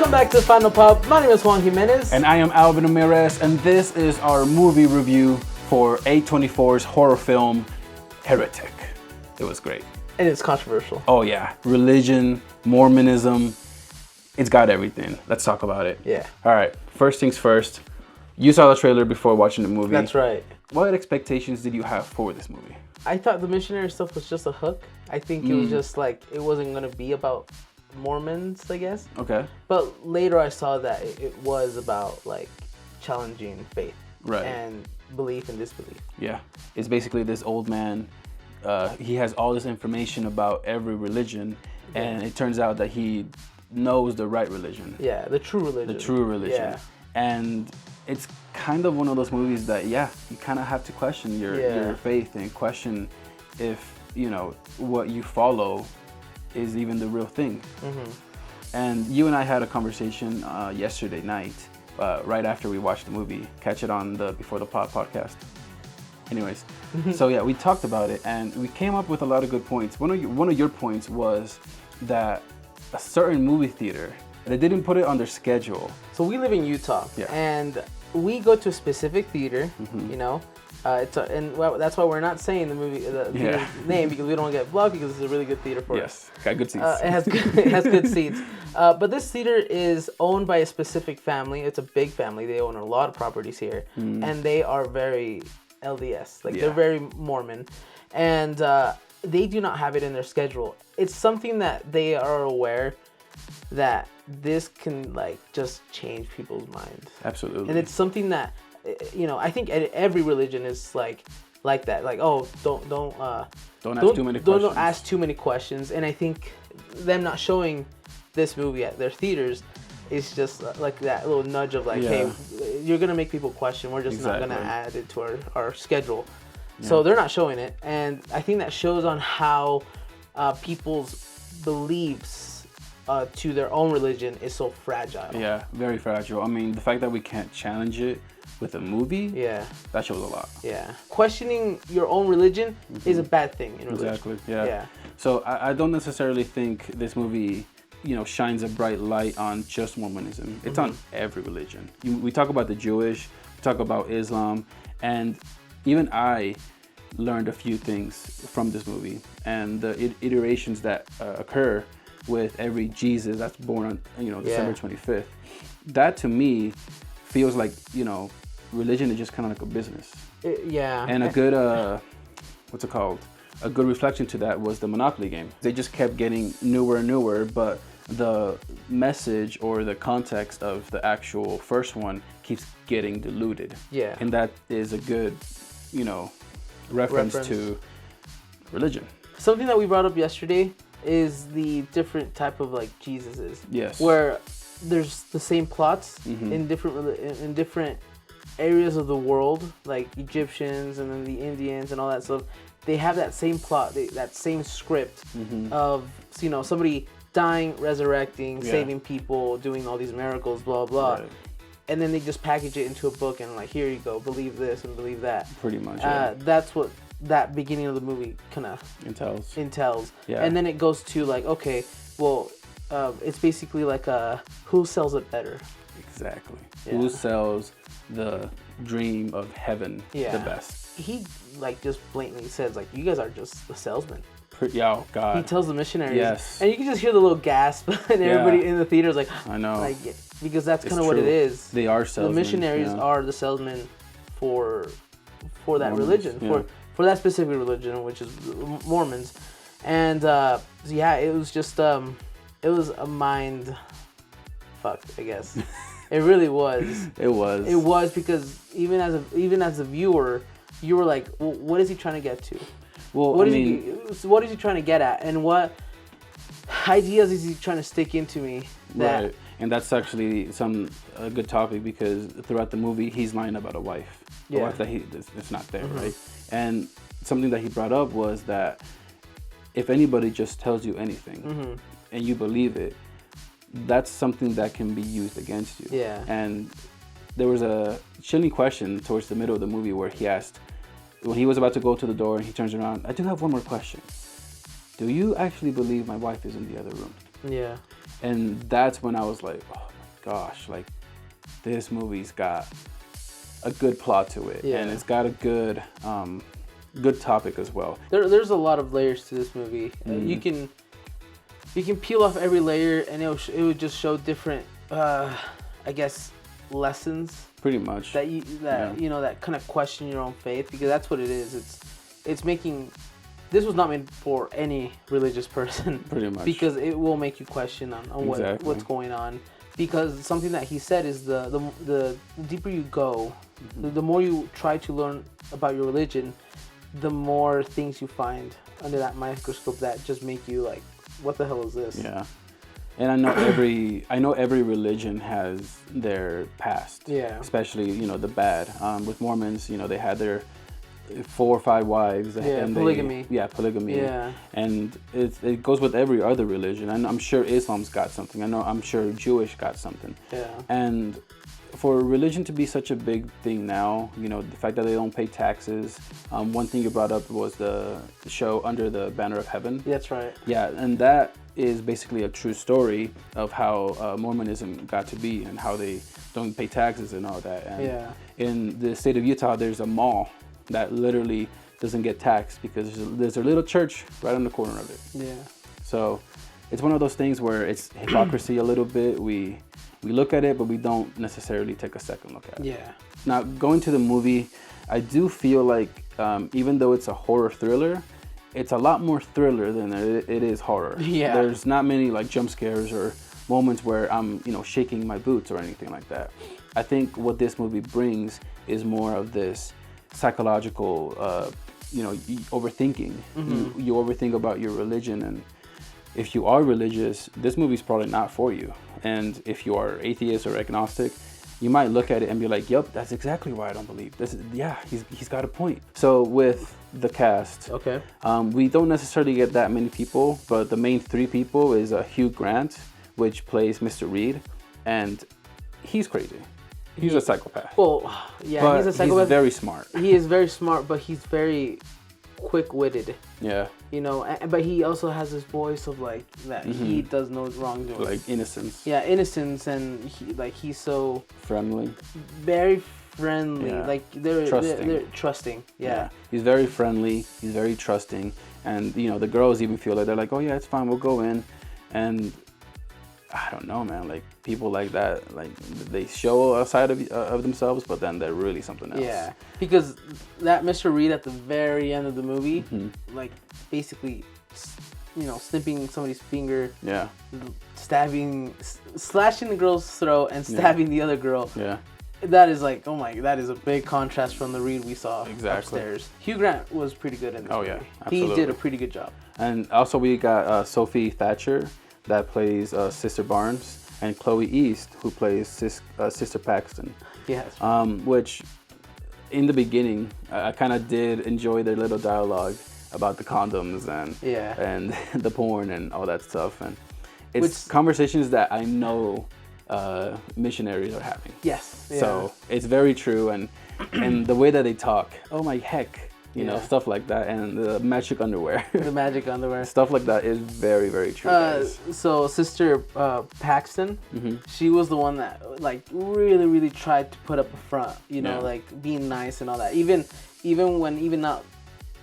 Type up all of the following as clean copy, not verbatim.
Welcome back to the Final Pop. My name is Juan Jimenez. And I am Alvin Ramirez, and this is our movie review for A24's horror film, Heretic. It was great. And it's controversial. Oh yeah, religion, Mormonism, it's got everything. Let's talk about it. Yeah. All right, first things first. You saw the trailer before watching the movie. That's right. What expectations did you have for this movie? I thought the missionary stuff was just a hook. I think it was just like, it wasn't going to be about Mormons, I guess. Okay. But later I saw that it was about like challenging faith. Right. And belief and disbelief. Yeah. It's basically this old man. He has all this information about every religion, and it turns out that he knows the right religion. Yeah, the true religion. The true religion. Yeah. And it's kind of one of those movies that, you kind of have to question your faith and question if, what you follow is even the real thing. Mm-hmm. And you and I had a conversation yesterday night, right after we watched the movie. Catch it on the Before the Pod podcast. Anyways, so we talked about it, and we came up with a lot of good points. One of your points was that a certain movie theater, they didn't put it on their schedule. So we live in Utah, and we go to a specific theater, that's why we're not saying the theater's name, because we don't get blocked, because it's a really good theater for us. Yes, got good seats. It has good seats. But this theater is owned by a specific family. It's a big family. They own a lot of properties here, and they are very LDS. They're very Mormon, and they do not have it in their schedule. It's something that they are aware that this can just change people's minds. Absolutely. And it's something that I think every religion is like that. Don't ask too many questions. And I think them not showing this movie at their theaters is just like that little nudge of hey, you're gonna make people question. We're just not gonna add it to our schedule. Yeah. So they're not showing it, and I think that shows on how people's beliefs to their own religion is so fragile. Yeah, very fragile. I mean, the fact that we can't challenge it with a movie, that shows a lot. Yeah, questioning your own religion is a bad thing in religion. Exactly. Yeah. So I don't necessarily think this movie shines a bright light on just Mormonism. It's on every religion. We talk about the Jewish, we talk about Islam, and even I learned a few things from this movie, and the iterations that occur with every Jesus that's born on December 25th. That to me feels like religion is just kind of like a business. And a good a good reflection to that was the Monopoly game. They just kept getting newer and newer, but the message or the context of the actual first one keeps getting diluted. Yeah. And that is a good, reference to religion. Something that we brought up yesterday is the different type of Jesuses. Yes. Where there's the same plots in different areas of the world, like Egyptians and then the Indians and all that stuff. They have that same plot, that same script of somebody dying, resurrecting, saving people, doing all these miracles, blah blah. Right. And then they just package it into a book and here you go, believe this and believe that. Pretty much. That's what that beginning of the movie kind of entails. Yeah. And then it goes to it's basically who sells it better. Exactly. Yeah. Who sells the dream of heaven the best? He just blatantly says you guys are just the salesman. Oh God. He tells the missionaries. Yes. And you can just hear the little gasp, and everybody in the theater is I know. Because that's kind of what it is. They are salesmen. The missionaries are the salesmen for that religion, for that specific religion, which is Mormons. And it was just it was a mind fuck, I guess. It really was. It was. It was, because even as a viewer, you were like, well, what is he trying to get to? Well, what is he trying to get at, and what ideas is he trying to stick into me? Right, and that's actually a good topic, because throughout the movie he's lying about a wife that it's not there, right? And something that he brought up was that if anybody just tells you anything and you believe it, that's something that can be used against you. Yeah. And there was a chilling question towards the middle of the movie where he asked, when he was about to go to the door, and he turns around, I do have one more question. Do you actually believe my wife is in the other room? Yeah. And that's when I was like, oh gosh, like this movie's got a good plot to it, and it's got a good topic as well. There's a lot of layers to this movie. You can peel off every layer, and it would just show different, I guess, lessons. Pretty much. That you that kind of question your own faith, because that's what it is. It's making. This was not made for any religious person. Pretty much. Because it will make you question on what's going on. Because something that he said is the deeper you go, the more you try to learn about your religion, the more things you find under that microscope that just make you like, what the hell is this? Yeah. And I know every religion has their past. Yeah. Especially, the bad. With Mormons, they had their 4 or 5 wives. And polygamy. Polygamy. Yeah. And it goes with every other religion. And I'm sure Islam's got something. I'm sure Jewish got something. Yeah. And for religion to be such a big thing now, the fact that they don't pay taxes. One thing you brought up was the show Under the Banner of Heaven. That's right. Yeah, and that is basically a true story of how Mormonism got to be and how they don't pay taxes and all that. And in the state of Utah, there's a mall that literally doesn't get taxed because there's a little church right on the corner of it. Yeah. So it's one of those things where it's hypocrisy a little bit. We look at it, but we don't necessarily take a second look at it. Yeah. Now, going to the movie, I do feel like even though it's a horror thriller, it's a lot more thriller than it is horror. Yeah. There's not many like jump scares or moments where I'm, shaking my boots or anything like that. I think what this movie brings is more of this psychological, overthinking. You overthink about your religion, and if you are religious, this movie's probably not for you. And if you are atheist or agnostic, you might look at it and be like, "Yep, that's exactly why I don't believe this." He's got a point. So with the cast, okay, we don't necessarily get that many people, but the main 3 people is Hugh Grant, which plays Mr. Reed, and he's crazy. He's a psychopath. Well, yeah, but he's a psychopath. He's very smart. He is very smart, but he's very quick-witted. Yeah. But he also has this voice of like that he does no wrongdoing. Like innocence. Yeah, innocence, and he's so friendly. Very friendly. Yeah. Like they're trusting. Yeah. He's very friendly. He's very trusting, and the girls even feel like they're like, "Oh yeah, it's fine. We'll go in," and I don't know, man. Like people like that, like they show a side of themselves, but then they're really something else. Yeah, because that Mr. Reed at the very end of the movie, like basically, snipping somebody's finger. Yeah. Slashing the girl's throat and stabbing the other girl. Yeah. That is like, that is a big contrast from the Reed we saw upstairs. Hugh Grant was pretty good in this movie. Absolutely. He did a pretty good job. And also we got Sophie Thatcher, that plays Sister Barnes, and Chloe East, who plays Sister Paxton. Yes. Which, in the beginning, I kind of did enjoy their little dialogue about the condoms and the porn and all that stuff, and it's conversations that I know missionaries are having. Yes. Yeah. So it's very true, and the way that they talk, oh my heck. Stuff like that, and the magic underwear. The magic underwear. Stuff like that is very, very true, guys. So Sister Paxton, she was the one that like really, really tried to put up a front, like being nice and all that. Even when not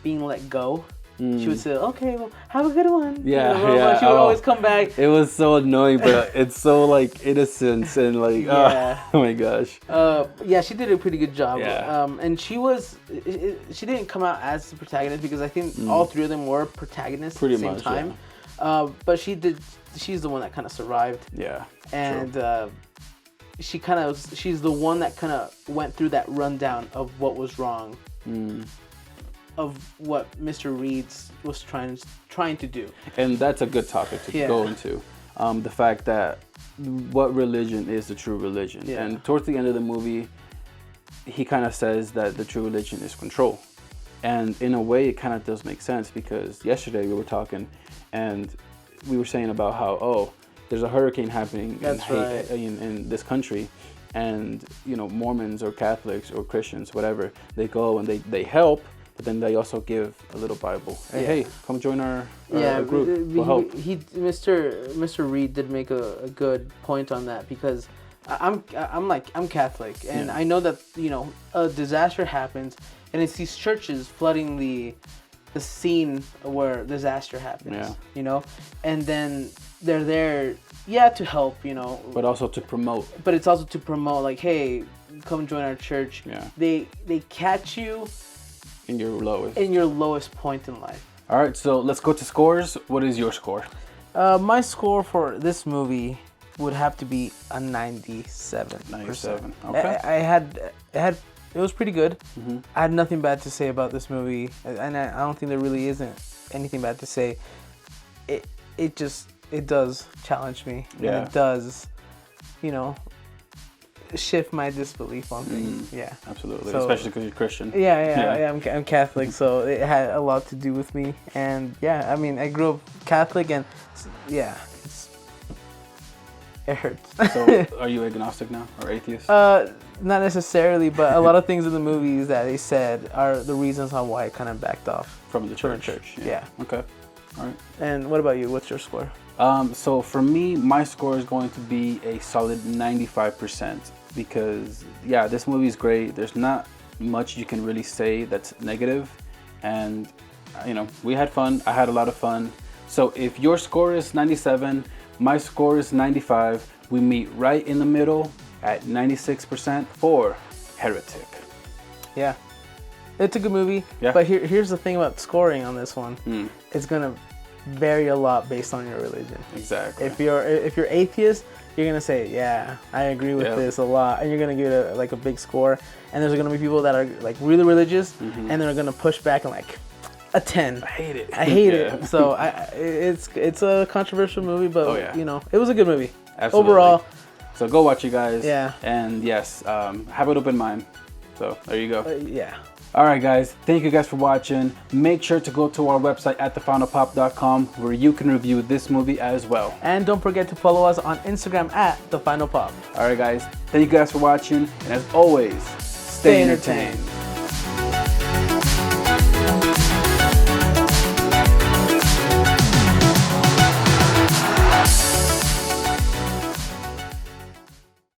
being let go, she would say, "Okay, well, have a good one." Yeah. She would always come back. It was so annoying, but it's so like innocence and like, oh my gosh. She did a pretty good job. Yeah. And she didn't come out as the protagonist because I think all 3 of them were protagonists at the same time. Yeah. But she's the one that kind of survived. Yeah. And she's the one that kind of went through that rundown of what was wrong. Of what Mr. Reed was trying to do. And that's a good topic to go into. The fact that what religion is the true religion. Yeah. And towards the end of the movie, he kind of says that the true religion is control. And in a way, it kind of does make sense because yesterday we were talking and we were saying about how, there's a hurricane happening in this country. And, Mormons or Catholics or Christians, whatever, they go and they help. But then they also give a little Bible. Hey, come join our group. We'll help. Mr. Reed did make a good point on that because I'm Catholic, and I know that a disaster happens, and it's these churches flooding the scene where disaster happens. And then they're there, to help, but also to promote. But it's also to promote, like, hey, come join our church. Yeah. They catch you in your lowest point in life. All right, so let's go to scores. What is your score? My score for this movie would have to be a 97. 97. Okay. It was pretty good. Mm-hmm. I had nothing bad to say about this movie, and I don't think there really isn't anything bad to say. It does challenge me. Yeah. And it does, shift my disbelief on things. Yeah. Absolutely. Especially because you're Christian. Yeah. I'm Catholic, so it had a lot to do with me. And I mean, I grew up Catholic, and it hurts. So, are you agnostic now or atheist? Not necessarily, but a lot of things in the movies that they said are the reasons on why I kind of backed off from the church. Yeah. Okay. All right. And what about you? What's your score? So for me, my score is going to be a solid 95% because this movie is great. There's not much you can really say that's negative, and we had fun. I had a lot of fun. So if your score is 97, my score is 95. We meet right in the middle at 96% for Heretic. Yeah. It's a good movie. Yeah. But here's the thing about scoring on this one. It's going to vary a lot based on your religion. Exactly. If you're atheist, you're going to say, yeah, I agree with this a lot. And you're going to give it a big score. And there's going to be people that are like really religious, and they're going to push back and like a 10. I hate it. I hate it. So it's a controversial movie, but it was a good movie. Absolutely. Overall. So go watch, you guys. Yeah. And yes, have an open mind. So there you go. Yeah. All right, guys. Thank you guys for watching. Make sure to go to our website at thefinalpop.com where you can review this movie as well. And don't forget to follow us on Instagram at thefinalpop. All right, guys. Thank you guys for watching. And as always, stay entertained.